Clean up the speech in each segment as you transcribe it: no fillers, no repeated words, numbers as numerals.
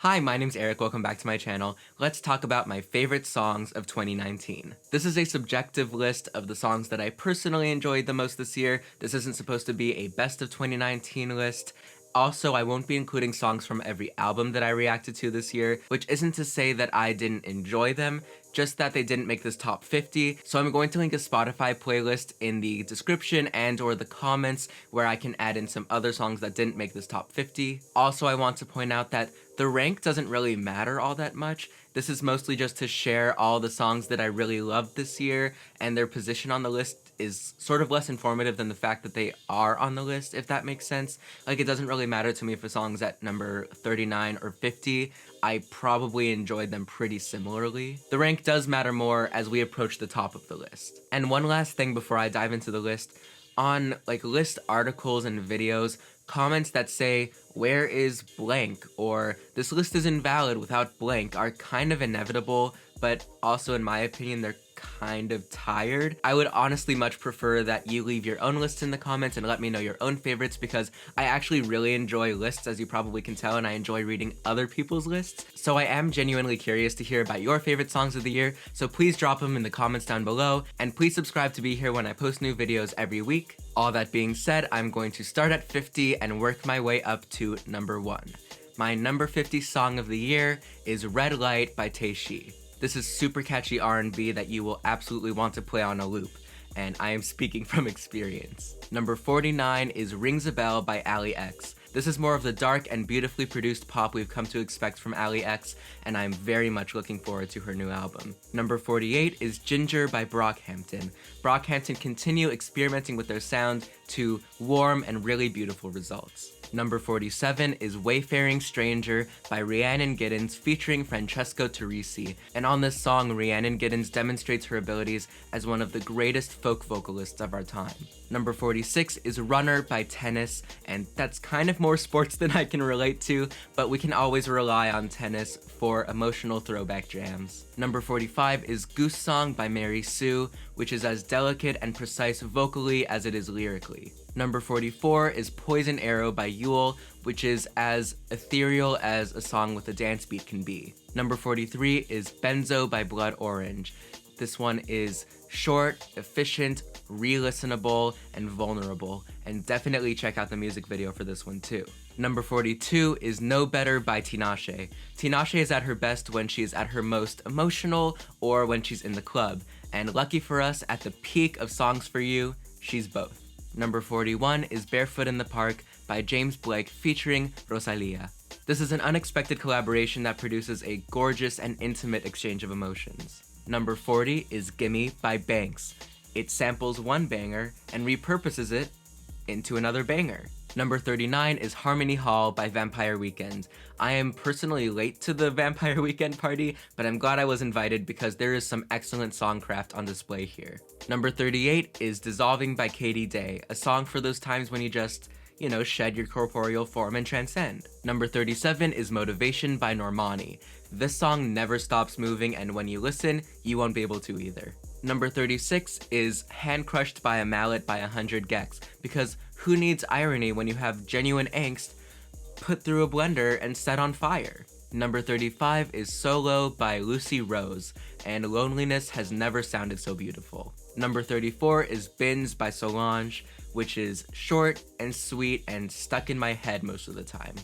Hi, my name's Eric. Welcome back to my channel. Let's talk about my favorite songs of 2019. This is a subjective list of the songs that I personally enjoyed the most this year. This isn't supposed to be a best of 2019 list. Also, I won't be including songs from every album that I reacted to this year, which isn't to say that I didn't enjoy them, just that they didn't make this top 50. So I'm going to link a Spotify playlist in the description and or the comments where I can add in some other songs that didn't make this top 50. Also, I want to point out that the rank doesn't really matter all that much. This is mostly just to share all the songs that I really loved this year, and their position on the list is sort of less informative than the fact that they are on the list, if that makes sense. Like, it doesn't really matter to me if a song's at number 39 or 50. I probably enjoyed them pretty similarly. The rank does matter more as we approach the top of the list. And one last thing before I dive into the list, on list articles and videos, comments that say, "Where is blank?" or "This list is invalid without blank" are kind of inevitable, but also in my opinion, they're kind of tired. I would honestly much prefer that you leave your own lists in the comments and let me know your own favorites, because I actually really enjoy lists, as you probably can tell, and I enjoy reading other people's lists. So I am genuinely curious to hear about your favorite songs of the year, so please drop them in the comments down below, and please subscribe to be here when I post new videos every week. All that being said, I'm going to start at 50 and work my way up to number 1. My number 50 song of the year is Red Light by Taeshi. This is super catchy R&B that you will absolutely want to play on a loop, and I am speaking from experience. Number 49 is Rings a Bell by Ali X. This is more of the dark and beautifully produced pop we've come to expect from Ali X, and I'm very much looking forward to her new album. Number 48 is Ginger by Brockhampton. Brockhampton continue experimenting with their sound to warm and really beautiful results. Number 47 is Wayfaring Stranger by Rhiannon Giddens featuring Francesco Turrisi, and on this song, Rhiannon Giddens demonstrates her abilities as one of the greatest folk vocalists of our time. Number 46 is Runner by Tennis, and that's kind of more sports than I can relate to, but we can always rely on Tennis for emotional throwback jams. Number 45 is Goose Song by Mary Sue, which is as delicate and precise vocally as it is lyrically. Number 44 is Poison Arrow by Yule, which is as ethereal as a song with a dance beat can be. Number 43 is Benzo by Blood Orange. This one is short, efficient, re-listenable, and vulnerable, and definitely check out the music video for this one too. Number 42 is No Better by Tinashe. Tinashe is at her best when she is at her most emotional or when she's in the club, and lucky for us, at the peak of Songs for You, she's both. Number 41 is Barefoot in the Park by James Blake featuring Rosalia. This is an unexpected collaboration that produces a gorgeous and intimate exchange of emotions. Number 40 is Gimme by Banks. It samples one banger and repurposes it into another banger. Number 39 is Harmony Hall by Vampire Weekend. I am personally late to the Vampire Weekend party, but I'm glad I was invited because there is some excellent songcraft on display here. Number 38 is Dissolving by Katie Day, a song for those times when you just, shed your corporeal form and transcend. Number 37 is Motivation by Normani. This song never stops moving, and when you listen, you won't be able to either. Number 36 is Hand Crushed by a Mallet by 100 gecs, because who needs irony when you have genuine angst put through a blender and set on fire? Number 35 is Solo by Lucy Rose, and loneliness has never sounded so beautiful. Number 34 is Bins by Solange, which is short and sweet and stuck in my head most of the time.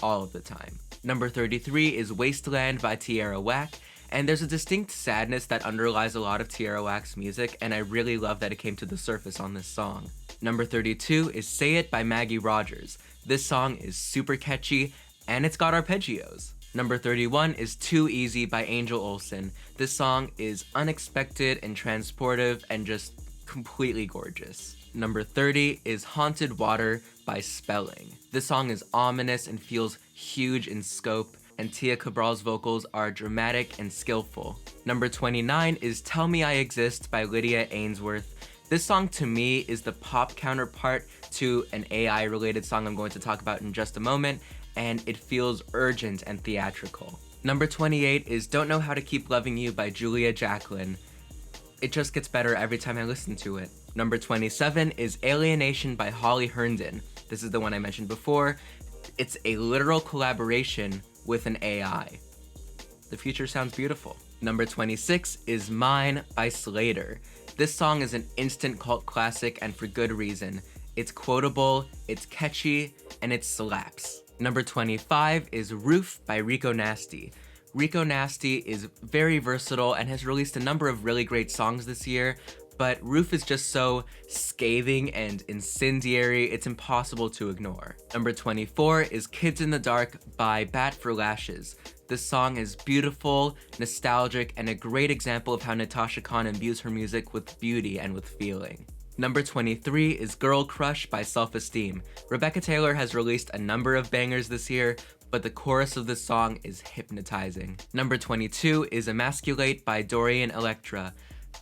All of the time. Number 33 is Wasteland by Tierra Whack, and there's a distinct sadness that underlies a lot of Tierra Whack's music, and I really love that it came to the surface on this song. Number 32 is Say It by Maggie Rogers. This song is super catchy, and it's got arpeggios. Number 31 is Too Easy by Angel Olsen. This song is unexpected and transportive and just completely gorgeous. Number 30 is Haunted Water by Spelling. This song is ominous and feels huge in scope, and Tia Cabral's vocals are dramatic and skillful. Number 29 is Tell Me I Exist by Lydia Ainsworth. This song to me is the pop counterpart to an AI-related song I'm going to talk about in just a moment, and it feels urgent and theatrical. Number 28 is Don't Know How to Keep Loving You by Julia Jacqueline. It just gets better every time I listen to it. Number 27 is Alienation by Holly Herndon. This is the one I mentioned before. It's a literal collaboration with an AI. The future sounds beautiful. Number 26 is Mine by Slater. This song is an instant cult classic, and for good reason. It's quotable, it's catchy, and it slaps. Number 25 is Roof by Rico Nasty. Rico Nasty is very versatile and has released a number of really great songs this year, but Roof is just so scathing and incendiary, it's impossible to ignore. Number 24 is Kids in the Dark by Bat for Lashes. This song is beautiful, nostalgic, and a great example of how Natasha Khan imbues her music with beauty and with feeling. Number 23 is Girl Crush by Self Esteem. Rebecca Taylor has released a number of bangers this year, but the chorus of this song is hypnotizing. Number 22 is Emasculate by Dorian Electra.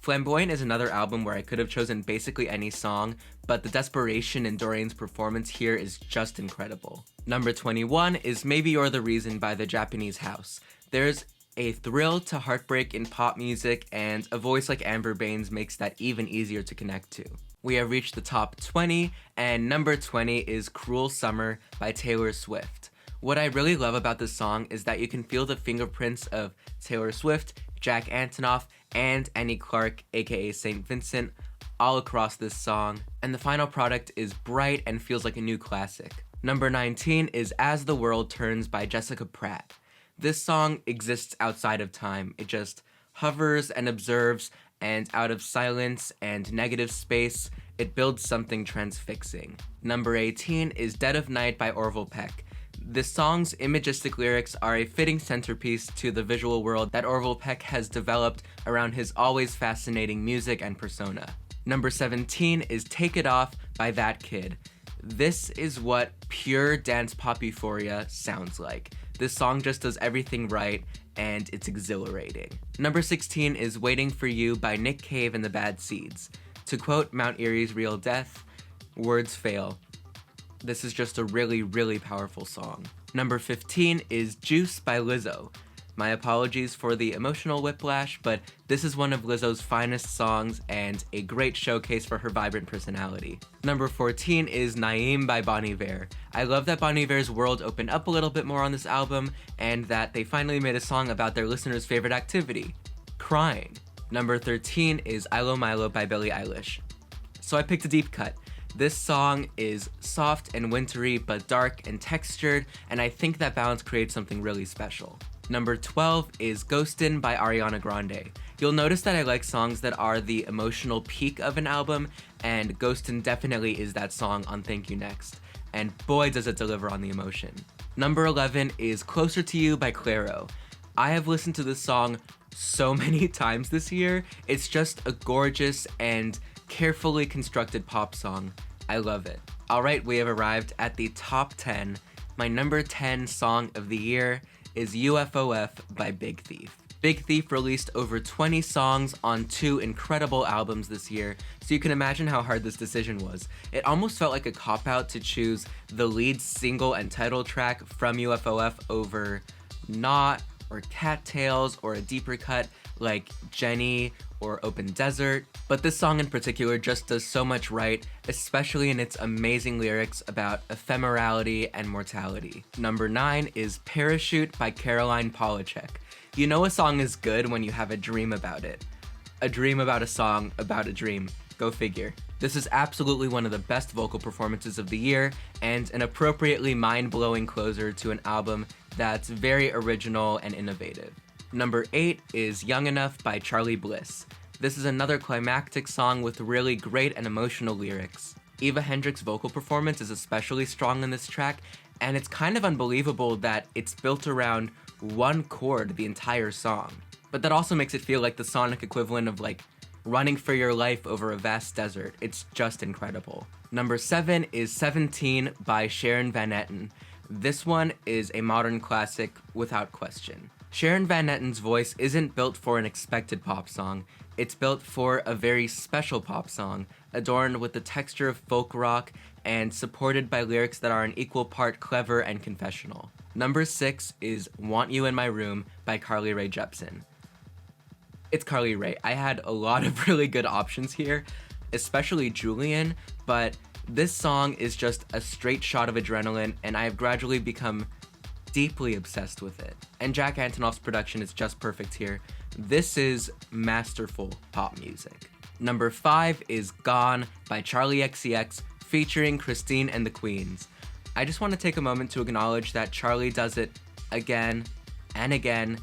Flamboyant is another album where I could have chosen basically any song, but the desperation in Dorian's performance here is just incredible. Number 21 is Maybe You're the Reason by The Japanese House. There's a thrill to heartbreak in pop music, and a voice like Amber Baines makes that even easier to connect to. We have reached the top 20, and number 20 is Cruel Summer by Taylor Swift. What I really love about this song is that you can feel the fingerprints of Taylor Swift, Jack Antonoff, and Annie Clark, aka St. Vincent, all across this song, and the final product is bright and feels like a new classic. Number 19 is As the World Turns by Jessica Pratt. This song exists outside of time. It just hovers and observes, and out of silence and negative space, it builds something transfixing. Number 18 is Dead of Night by Orville Peck. This song's imagistic lyrics are a fitting centerpiece to the visual world that Orville Peck has developed around his always fascinating music and persona. Number 17 is Take It Off by That Kid. This is what pure dance pop euphoria sounds like. This song just does everything right, and it's exhilarating. Number 16 is Waiting for You by Nick Cave and the Bad Seeds. To quote Mount Erie's Real Death, words fail. This is just a really, really powerful song. Number 15 is Juice by Lizzo. My apologies for the emotional whiplash, but this is one of Lizzo's finest songs and a great showcase for her vibrant personality. Number 14 is Naeem by Bon Iver. I love that Bon Iver's world opened up a little bit more on this album, and that they finally made a song about their listeners' favorite activity, crying. Number 13 is Ilo Milo by Billie Eilish. So I picked a deep cut. This song is soft and wintry, but dark and textured, and I think that balance creates something really special. Number 12 is Ghostin' by Ariana Grande. You'll notice that I like songs that are the emotional peak of an album, and Ghostin' definitely is that song on Thank You Next. And boy does it deliver on the emotion. Number 11 is Closer to You by Clairo. I have listened to this song so many times this year. It's just a gorgeous and carefully constructed pop song. I love it. Alright, we have arrived at the top 10. My number 10 song of the year is UFOF by Big Thief. Big Thief released over 20 songs on 2 incredible albums this year, so you can imagine how hard this decision was. It almost felt like a cop-out to choose the lead single and title track from UFOF over Not, or Cattails, or a deeper cut like Jenny or Open Desert, but this song in particular just does so much right, especially in its amazing lyrics about ephemerality and mortality. Number 9 is Parachute by Caroline Polachek. You know a song is good when you have a dream about it. A dream about a song about a dream. Go figure. This is absolutely one of the best vocal performances of the year, and an appropriately mind-blowing closer to an album that's very original and innovative. Number 8 is Young Enough by Charlie Bliss. This is another climactic song with really great and emotional lyrics. Eva Hendricks' vocal performance is especially strong in this track, and it's kind of unbelievable that it's built around one chord the entire song. But that also makes it feel like the sonic equivalent of like running for your life over a vast desert. It's just incredible. Number 7 is 17 by Sharon Van Etten. This one is a modern classic without question. Sharon Van Etten's voice isn't built for an expected pop song. It's built for a very special pop song, adorned with the texture of folk rock and supported by lyrics that are an equal part clever and confessional. Number 6 is Want You in My Room by Carly Rae Jepsen. It's Carly Rae. I had a lot of really good options here, especially Julian, but this song is just a straight shot of adrenaline, and I have gradually become deeply obsessed with it. And Jack Antonoff's production is just perfect here. This is masterful pop music. Number 5 is Gone by Charli XCX featuring Christine and the Queens. I just want to take a moment to acknowledge that Charli does it again and again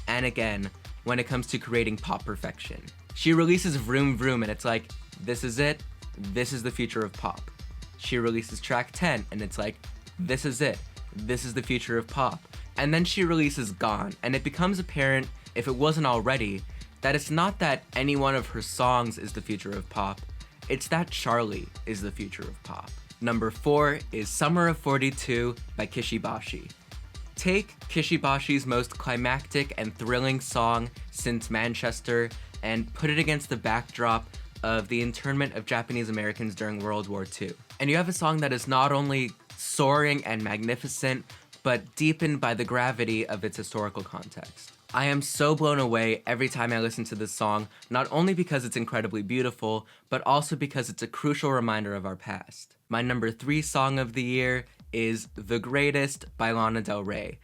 and again when it comes to creating pop perfection. She releases Vroom Vroom and it's like, this is it, this is the future of pop. She releases track 10 and it's like, this is it, this is the future of pop. And then she releases Gone, and it becomes apparent, if it wasn't already, that it's not that any one of her songs is the future of pop, it's that Charli is the future of pop. Number 4 is Summer of 42 by Kishibashi. Take Kishibashi's most climactic and thrilling song since Manchester and put it against the backdrop of the internment of Japanese Americans during World War II. And you have a song that is not only soaring and magnificent, but deepened by the gravity of its historical context. I am so blown away every time I listen to this song, not only because it's incredibly beautiful, but also because it's a crucial reminder of our past. My number 3 song of the year is The Greatest by Lana Del Rey.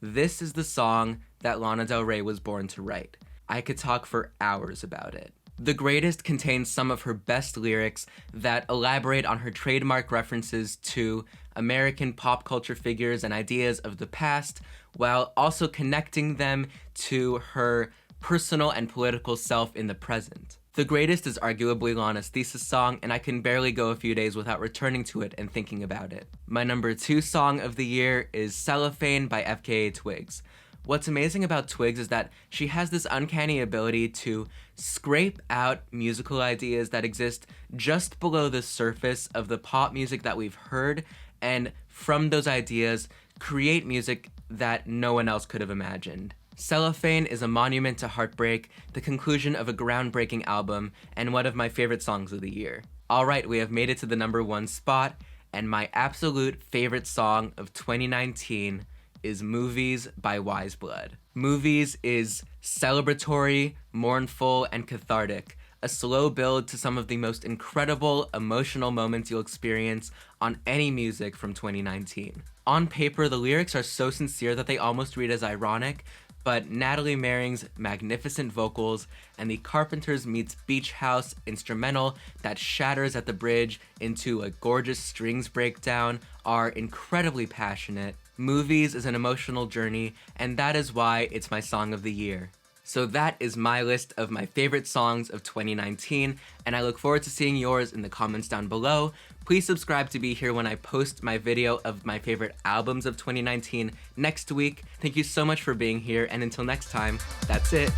This is the song that Lana Del Rey was born to write. I could talk for hours about it. The Greatest contains some of her best lyrics that elaborate on her trademark references to American pop culture figures and ideas of the past, while also connecting them to her personal and political self in the present. The Greatest is arguably Lana's thesis song, and I can barely go a few days without returning to it and thinking about it. My number 2 song of the year is Cellophane by FKA Twigs. What's amazing about Twigs is that she has this uncanny ability to scrape out musical ideas that exist just below the surface of the pop music that we've heard, and from those ideas, create music that no one else could have imagined. Cellophane is a monument to heartbreak, the conclusion of a groundbreaking album, and one of my favorite songs of the year. Alright, we have made it to the number 1 spot, and my absolute favorite song of 2019 is Movies by Weyes Blood. Movies is celebratory, mournful, and cathartic, a slow build to some of the most incredible emotional moments you'll experience on any music from 2019. On paper, the lyrics are so sincere that they almost read as ironic, but Natalie Merring's magnificent vocals and the Carpenters meets Beach House instrumental that shatters at the bridge into a gorgeous strings breakdown are incredibly passionate. Movies is an emotional journey, and that is why it's my song of the year. So that is my list of my favorite songs of 2019, and I look forward to seeing yours in the comments down below. Please subscribe to be here when I post my video of my favorite albums of 2019 next week. Thank you so much for being here, and until next time, that's it.